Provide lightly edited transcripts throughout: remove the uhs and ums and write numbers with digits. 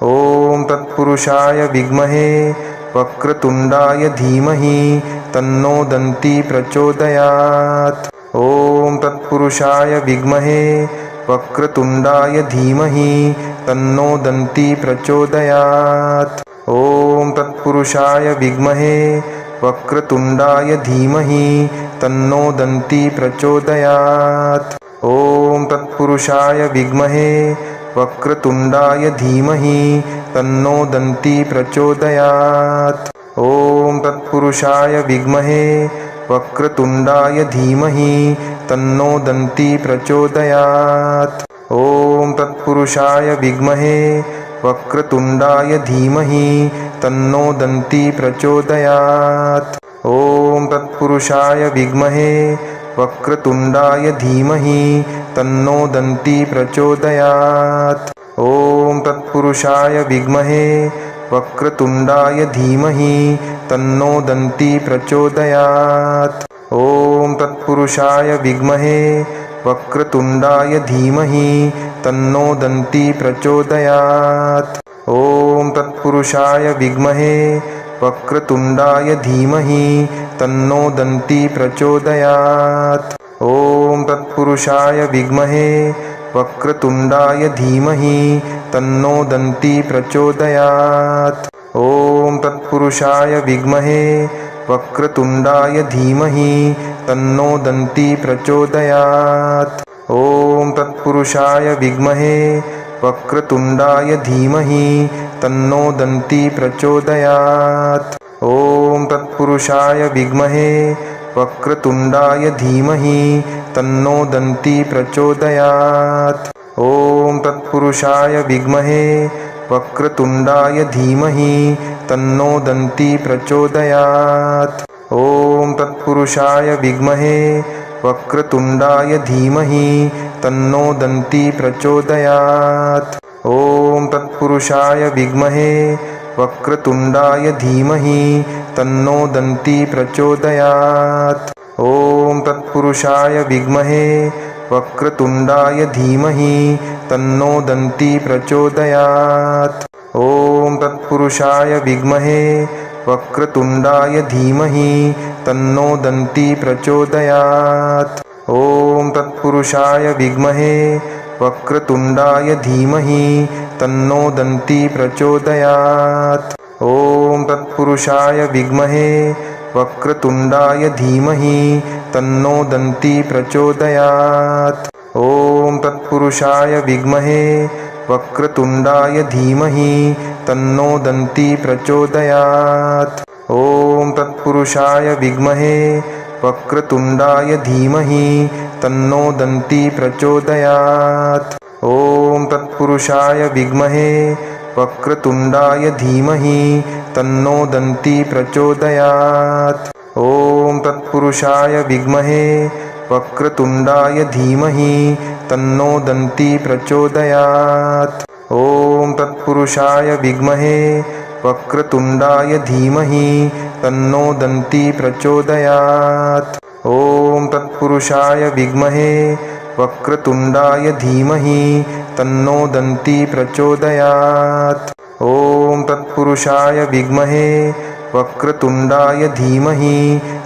ॐ तत्पुरुषाय विद्महे वक्रतुण्डाय धीमहि तन्नो दन्ती प्रचोदयात्। ॐ तत्पुरुषाय विद्महे वक्रतुण्डाय धीमहि तन्नो दन्ती प्रचोदयात्। ॐ तत्पुरुषाय विद्महे वक्रतुण्डाय धीमहि तन्नो दन्ती प्रचोदयात्। ॐ तत्पुरुषाय विद्महे वक्रतुण्डाय धीमहि तन्नो दन्ती प्रचोदयात्। ॐ तत्पुरुषाय विद्महे वक्रतुण्डाय धीमहि तन्नो दन्ती प्रचोदयात्। ॐ तत्पुरुषाय विद्महे वक्रतुण्डाय धीमहि तन्नो दन्ती प्रचोदयात्। ॐ तत्पुरुषाय विद्महे वक्रतुण्डाय धीमहि तन्नो दन्ती प्रचोदयात्। ॐ तत्पुरुषाय विद्महे वक्रतुण्डाय धीमहि तन्नो दन्ती प्रचोदयात्। ॐ तत्पुरुषाय विद्महे वक्रतुण्डाय धीमहि तन्नो दन्ती प्रचोदयात्। ॐ तत्पुरुषाय विद्महे वक्रतुण्डाय धीमहि तन्नो दन्ती प्रचोदयात्। ॐ तत्पुरुषाय विद्महे वक्रतुण्डाय धीमहि तन्नो दन्ती प्रचोदयात्। ॐ तत्पुरुषाय विद्महे वक्रतुण्डाय धीमहि तन्नो दन्ती प्रचोदयात्। ॐ तत्पुरुषाय विद्महे वक्रतुण्डाय धीमहि तन्नो दन्ती प्रचोदयात्। ॐ तत्पुरुषाय विद्महे वक्रतुण्डाय धीमहि तन्नो दन्ती प्रचोदयात्। ॐ तत्पुरुषाय विद्महे वक्रतुण्डाय धीमहि तन्नो दन्ती प्रचोदयात्। ॐ तत्पुरुषाय विद्महे वक्रतुण्डाय धीमहि तन्नो दन्ती प्रचोदयात्। ॐ तत्पुरुषाय विद्महे वक्रतुण्डाय धीमहि तन्नो दन्ती प्रचोदयात्। ॐ तत्पुरुषाय विद्महे वक्रतुण्डाय धीमहि तन्नो दन्ती प्रचोदयात्। ॐ तत्पुरुषाय विद्महे वक्रतुण्डाय धीमहि तन्नो दन्ती प्रचोदयात्। ॐ तत्पुरुषाय विद्महे वक्रतुण्डाय धीमहि तन्नो दन्ती प्रचोदयात्। ॐ तत्पुरुषाय विद्महे वक्रतुण्डाय धीमहि तन्नो दन्ती प्रचोदयात्। ॐ तत्पुरुषाय विद्महे वक्रतुण्डाय धीमहि तन्नो दन्ती प्रचोदयात्। ॐ तत्पुरुषाय विद्महे वक्रतुण्डाय धीमहि तन्नो दन्ती प्रचोदयात्। ॐ तत्पुरुषाय विद्महे वक्रतुण्डाय धीमहि तन्नो दन्ती प्रचोदयात्। ॐ तत्पुरुषाय विद्महे वक्रतुण्डाय धीमहि तन्नो दन्ती प्रचोदयात्। ॐ तत्पुरुषाय विद्महे वक्रतुण्डाय धीमहि तन्नो दन्ती प्रचोदयात्। ॐ तत्पुरुषाय विद्महे वक्रतुण्डाय धीमहि तन्नो दन्ती प्रचोदयात्। ॐ तत्पुरुषाय विद्महे वक्रतुण्डाय धीमहि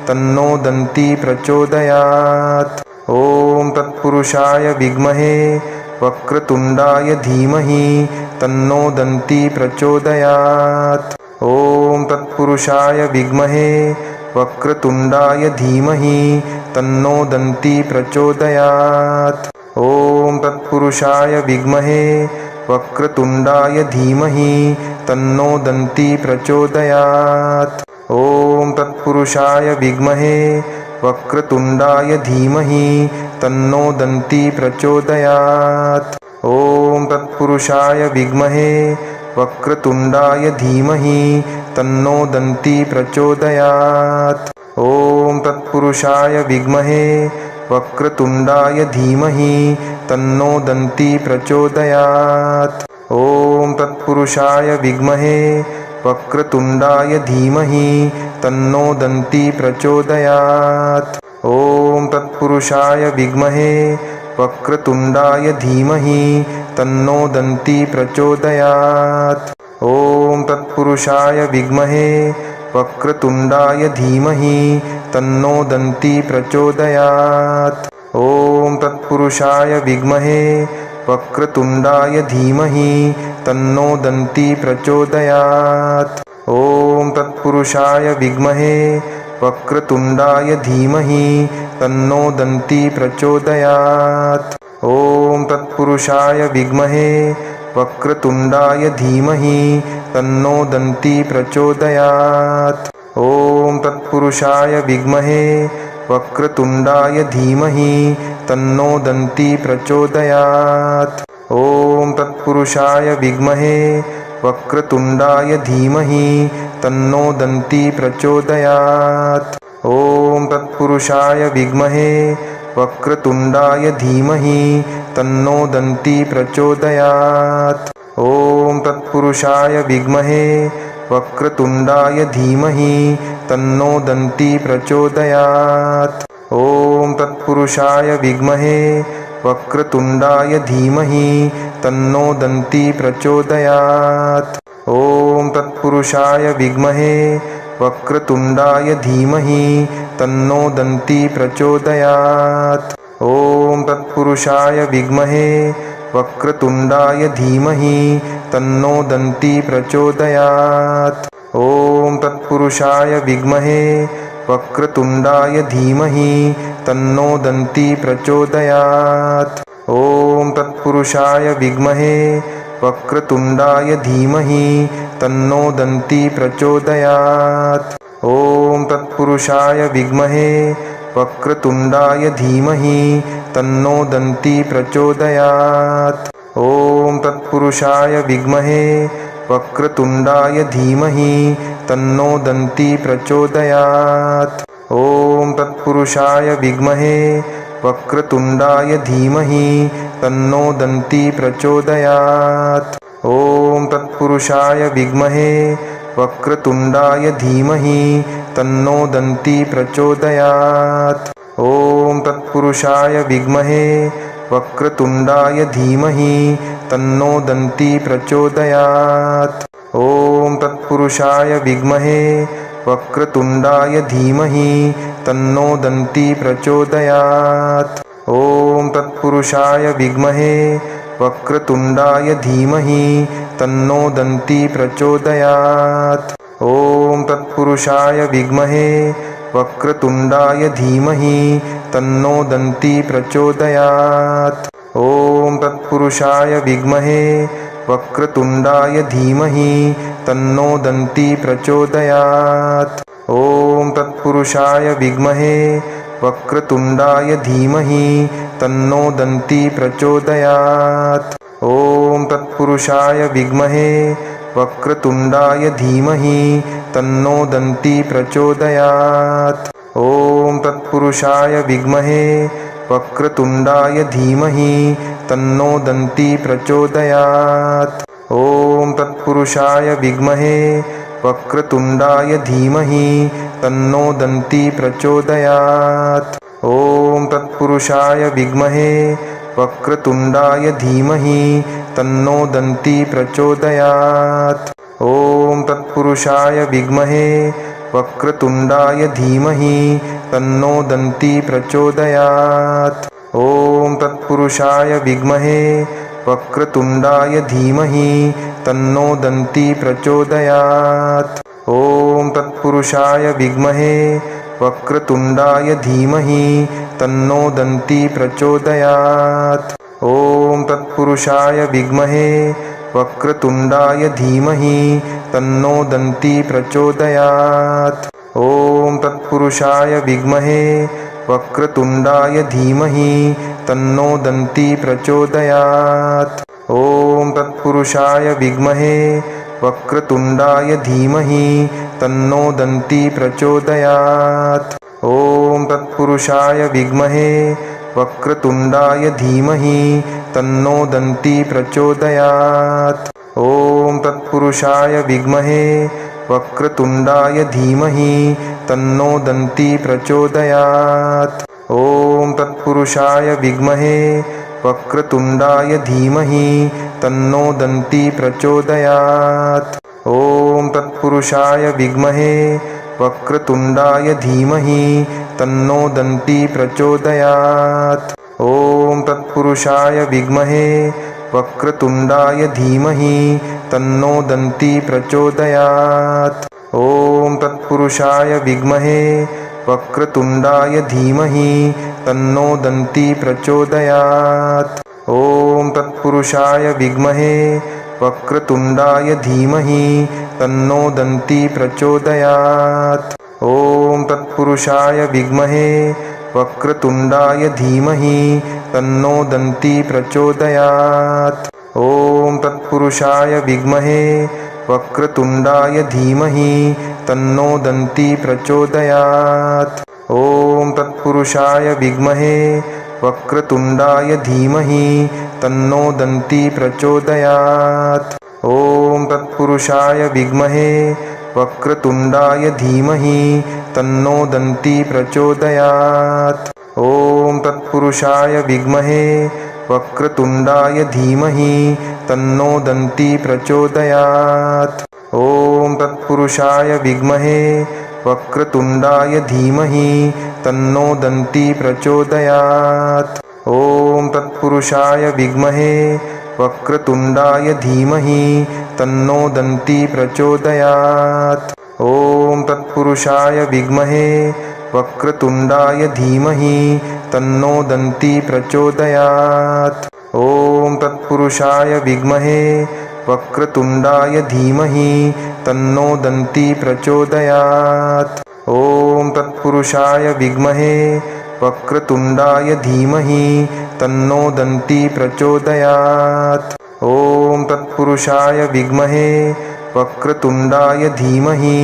तन्नो दन्ती प्रचोदयात्। ॐ तत्पुरुषाय विद्महे वक्रतुण्डाय धीमहि तन्नो दन्ती प्रचोदयात्। ॐ तत्पुरुषाय विद्महे वक्रतुण्डाय धीमहि तन्नो दन्ती प्रचोदयात्। ॐ तत्पुरुषाय विद्महे वक्रतुण्डाय धीमहि तन्नो दन्ती प्रचोदयात्। ॐ तत्पुरुषाय विद्महे वक्रतुण्डाय धीमहि तन्नो दन्ती प्रचोदयात्। ॐ तत्पुरुषाय विद्महे वक्रतुण्डाय धीमहि तन्नो दन्ती प्रचोदयात्। ॐ तत्पुरुषाय विद्महे वक्रतुण्डाय धीमहि तन्नो दन्ती प्रचोदयात्। ॐ तत्पुरुषाय विद्महे वक्रतुण्डाय धीमहि तन्नो दन्ती प्रचोदयात्। ॐ तत्पुरुषाय विद्महे वक्रतुण्डाय धीमहि तन्नो दन्ती प्रचोदयात्। ॐ तत्पुरुषाय विद्महे वक्रतुण्डाय धीमहि तन्नो दन्ती प्रचोदयात्। ॐ तत्पुरुषाय विद्महे वक्रतुण्डाय धीमहि तन्नो दन्ती प्रचोदयात्। ॐ तत्पुरुषाय विद्महे वक्रतुण्डाय धीमहि तन्नो दन्ती प्रचोदयात्। ॐ तत्पुरुषाय विद्महे वक्रतुण्डाय धीमहि तन्नो दन्ती प्रचोदयात्। ॐ तत्पुरुषाय विद्महे वक्रतुण्डाय धीमहि तन्नो दन्ती प्रचोदयात्। ॐ तत्पुरुषाय विद्महे वक्रतुण्डाय धीमहि तन्नो दन्ती प्रचोदयात्। ॐ तत्पुरुषाय विद्महे वक्रतुण्डाय धीमहि तन्नो दन्ती प्रचोदयात्। ॐ तत्पुरुषाय विद्महे वक्रतुण्डाय धीमहि तन्नो दन्ती प्रचोदयात्। ॐ तत्पुरुषाय विद्महे वक्रतुण्डाय धीमहि तन्नो दन्ती प्रचोदयात्। ॐ तत्पुरुषाय विद्महे वक्रतुण्डाय धीमहि तन्नो दन्ती प्रचोदयात्। ॐ तत्पुरुषाय विद्महे वक्रतुण्डाय धीमहि तन्नो दन्ती प्रचोदयात्। ॐ तत्पुरुषाय विद्महे वक्रतुण्डाय धीमहि तन्नो दन्ती प्रचोदयात्। ॐ तत्पुरुषाय विद्महे वक्रतुण्डाय धीमहि तन्नो दन्ती प्रचोदयात्। ॐ तत्पुरुषाय विद्महे वक्रतुण्डाय धीमहि तन्नो दन्ती प्रचोदयात्। ॐ तत्पुरुषाय विद्महे वक्रतुण्डाय धीमहि तन्नो दन्ती प्रचोदयात्। ॐ तत्पुरुषाय विद्महे वक्रतुण्डाय धीमहि तन्नो दन्ती प्रचोदयात्। ॐ तत्पुरुषाय विद्महे वक्रतुण्डाय धीमहि तन्नो दन्ती प्रचोदयात्। ॐ तत्पुरुषाय विद्महे वक्रतुण्डाय धीमहि तन्नो दन्ती प्रचोदयात्। ॐ तत्पुरुषाय विद्महे वक्रतुण्डाय धीमहि तन्नो दन्ती प्रचोदयात्। ॐ तत्पुरुषाय विद्महे वक्रतुण्डाय धीमहि तन्नो दन्ती प्रचोदयात्। ॐ तत्पुरुषाय विद्महे वक्रतुण्डाय धीमहि तन्नो दन्ती प्रचोदयात्। ॐ तत्पुरुषाय विद्महे वक्रतुण्डाय धीमहि तन्नो दन्ती प्रचोदयात्। ॐ तत्पुरुषाय विद्महे वक्रतुण्डाय धीमहि तन्नो दन्ती प्रचोदयात्। ॐ तत्पुरुषाय विद्महे वक्रतुण्डाय धीमहि तन्नो दन्ती प्रचोदयात्। ॐ तत्पुरुषाय विद्महे वक्रतुण्डाय धीमहि तन्नो दन्ती प्रचोदयात्। ॐ तत्पुरुषाय विद्महे वक्रतुण्डाय धीमहि तन्नो दन्ती प्रचोदयात्। ॐ तत्पुरुषाय विद्महे वक्रतुण्डाय धीमहि तन्नो दन्ती प्रचोदयात्। ॐ तत्पुरुषाय विद्महे वक्रतुण्डाय धीमहि तन्नो दन्ती प्रचोदयात्। ॐ तत्पुरुषाय विद्महे वक्रतुण्डाय धीमहि तन्नो दन्ती प्रचोदयात्। ॐ तत्पुरुषाय विद्महे वक्रतुण्डाय धीमहि तन्नो दन्ती प्रचोदयात्। ॐ तत्पुरुषाय विद्महे वक्रतुण्डाय धीमहि तन्नो दन्ती प्रचोदयात्। ॐ तत्पुरुषाय विद्महे वक्रतुण्डाय धीमहि तन्नो दन्ती प्रचोदयात्। ॐ तत्पुरुषाय विद्महे वक्रतुण्डाय धीमहि तन्नो दन्ती प्रचोदयात्। ॐ तत्पुरुषाय विद्महे वक्रतुण्डाय धीमहि तन्नो दन्ती प्रचोदयात्। ॐ तत्पुरुषाय विद्महे वक्रतुण्डाय धीमहि तन्नो दन्ती प्रचोदयात्। ॐ तत्पुरुषाय विद्महे वक्रतुण्डाय धीमहि तन्नो दन्ती प्रचोदयात्। ॐ तत्पुरुषाय विद्महे वक्रतुण्डाय धीमहि तन्नो दन्ती प्रचोदयात्। ॐ तत्पुरुषाय विद्महे वक्रतुण्डाय धीमहि तन्नो दन्ती प्रचोदयात्। ॐ तत्पुरुषाय विद्महे वक्रतुण्डाय धीमहि तन्नो दन्ती प्रचोदयात्। ॐ तत्पुरुषाय विद्महे वक्रतुण्डाय धीमहि तन्नो दन्ती प्रचोदयात्। ॐ तत्पुरुषाय विद्महे वक्रतुण्डाय धीमहि तन्नो दन्ती प्रचोदयात्। ॐ तत्पुरुषाय विद्महे वक्रतुण्डाय धीमहि तन्नो दन्ती प्रचोदयात्। ॐ तत्पुरुषाय विद्महे वक्रतुण्डाय धीमहि तन्नो दन्ती प्रचोदयात्। ॐ तत्पुरुषाय विद्महे वक्रतुण्डाय धीमहि तन्नो दन्ती प्रचोदयात्। ॐ तत्पुरुषाय विद्महे वक्रतुण्डाय धीमहि तन्नो दन्ती प्रचोदयात्। ॐ तत्पुरुषाय विद्महे वक्रतुण्डाय धीमहि तन्नो दन्ती प्रचोदयात्। ॐ तत्पुरुषाय विद्महे वक्रतुण्डाय धीमहि तन्नो दन्ती प्रचोदयात्। ॐ तत्पुरुषाय विद्महे वक्रतुण्डाय धीमहि तन्नो दन्ती प्रचोदयात्। ॐ तत्पुरुषाय विद्महे वक्रतुण्डाय धीमहि तन्नो दन्ती प्रचोदयात्। ॐ तत्पुरुषाय विद्महे वक्रतुण्डाय धीमहि तन्नो दन्ती प्रचोदयात्। ॐ तत्पुरुषाय विद्महे वक्रतुण्डाय धीमहि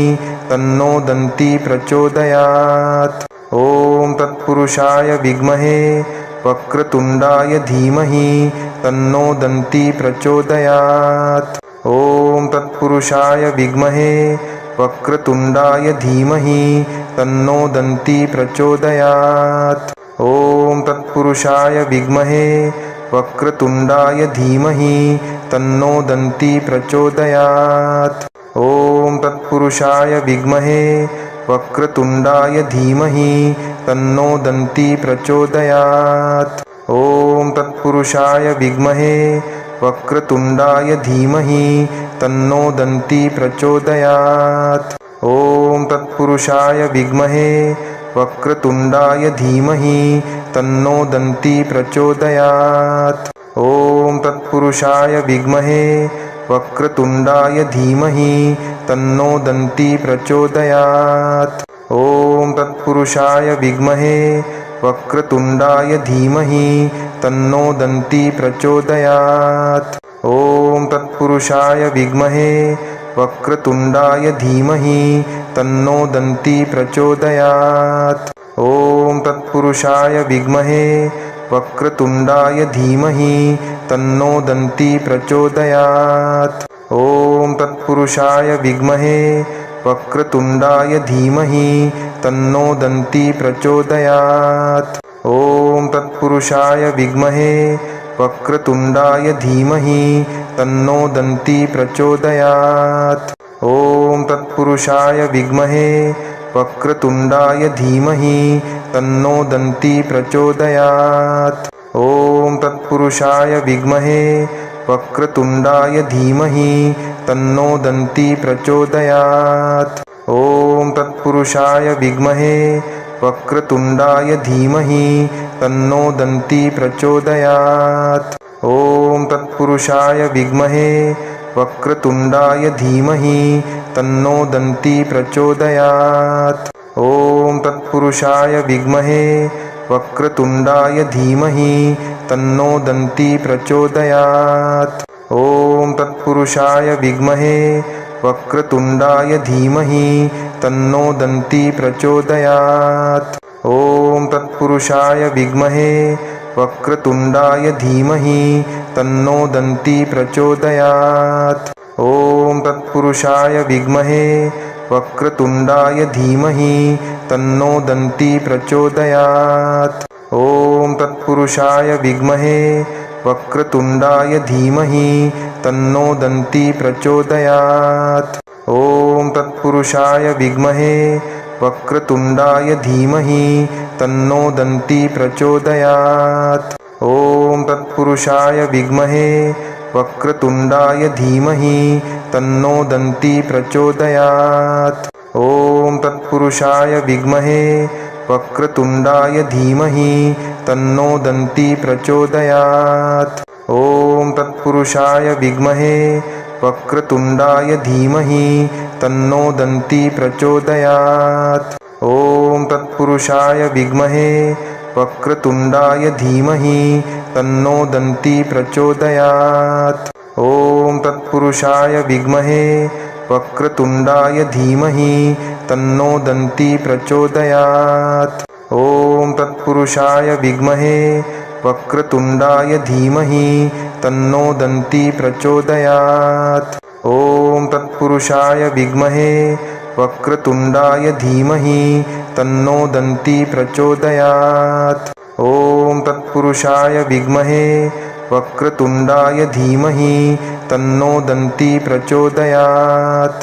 तन्नो दन्ती प्रचोदयात्। ॐ तत्पुरुषाय विद्महे वक्रतुण्डाय धीमहि तन्नो दन्ती प्रचोदयात्। ॐ तत्पुरुषाय विद्महे वक्रतुण्डाय धीमहि तन्नो दन्ती प्रचोदयात्। ॐ तत्पुरुषाय विद्महे वक्रतुण्डाय धीमहि तन्नो दन्ती प्रचोदयात्। ॐ तत्पुरुषाय विद्महे वक्रतुण्डाय धीमहि तन्नो दन्ती प्रचोदयात्। ॐ तत्पुरुषाय विद्महे वक्रतुण्डाय धीमहि तन्नो दन्ती प्रचोदयात्। ॐ तत्पुरुषाय विद्महे वक्रतुण्डाय धीमहि तन्नो दन्ती प्रचोदयात्। ॐ तत्पुरुषाय विद्महे वक्रतुण्डाय धीमहि तन्नो दन्ती प्रचोदयात्। ॐ तत्पुरुषाय विद्महे वक्रतुण्डाय धीमहि तन्नो दन्ती प्रचोदयात्। ॐ तत्पुरुषाय विद्महे वक्रतुण्डाय धीमहि तन्नो दन्ती प्रचोदयात्। ॐ तत्पुरुषाय विद्महे वक्रतुण्डाय धीमहि तन्नो दन्ती प्रचोदयात्। ॐ तत्पुरुषाय विद्महे वक्रतुण्डाय धीमहि तन्नो दन्ती प्रचोदयात्। ॐ तत्पुरुषाय विद्महे वक्रतुण्डाय धीमहि तन्नो दन्ती प्रचोदयात्। ॐ तत्पुरुषाय विद्महे वक्रतुण्डाय धीमहि तन्नो दन्ती प्रचोदयात्। ॐ तत्पुरुषाय विद्महे वक्रतुण्डाय धीमहि तन्नो दन्ती प्रचोदयात्। ॐ तत्पुरुषाय विद्महे वक्रतुण्डाय धीमहि तन्नो दन्ती प्रचोदयात्। ॐ तत्पुरुषाय विद्महे वक्रतुण्डाय धीमहि तन्नो दन्ती प्रचोदयात्। ॐ तत्पुरुषाय विद्महे वक्रतुण्डाय धीमहि तन्नो दन्ती प्रचोदयात्। ॐ तत्पुरुषाय विद्महे वक्रतुण्डाय धीमहि तन्नो दन्ती प्रचोदयात्। ॐ तत्पुरुषाय विद्महे वक्रतुण्डाय धीमहि तन्नो दन्ती प्रचोदयात्। ॐ तत्पुरुषाय विद्महे वक्रतुण्डाय धीमहि तन्नो दन्ती प्रचोदयात्। ॐ ॐ तत्पुरुषाय विद्महे वक्रतुण्डाय धीमहि तन्नो दन्ती प्रचोदयात्। ॐ तत्पुरुषाय विद्महे वक्रतुण्डाय धीमहि तन्नो दन्ती प्रचोदयात्। ॐ तत्पुरुषाय विद्महे वक्रतुण्डाय धीमहि तन्नो दन्ती प्रचोदयात्। ॐ तत्पुरुषाय विद्महे वक्रतुण्डाय धीमहि तन्नो दन्ती प्रचोदयात्। ॐ तत्पुरुषाय विद्महे वक्रतुण्डाय धीमहि तन्नो दन्ती प्रचोदयात्। ॐ तत्पुरुषाय विद्महे वक्रतुण्डाय धीमहि तन्नो दन्ती प्रचोदयात्। ॐ तत्पुरुषाय विद्महे वक्रतुण्डाय धीमहि तन्नो दन्ती प्रचोदयात्। ॐ तत्पुरुषाय विद्महे वक्रतुण्डाय धीमहि तन्नो दन्ती प्रचोदयात्। ॐ तत्पुरुषाय विद्महे वक्रतुण्डाय धीमहि तन्नो दन्ती प्रचोदयात्। ॐ तत्पुरुषाय विद्महे वक्रतुण्डाय धीमहि तन्नो दन्ती प्रचोदयात्।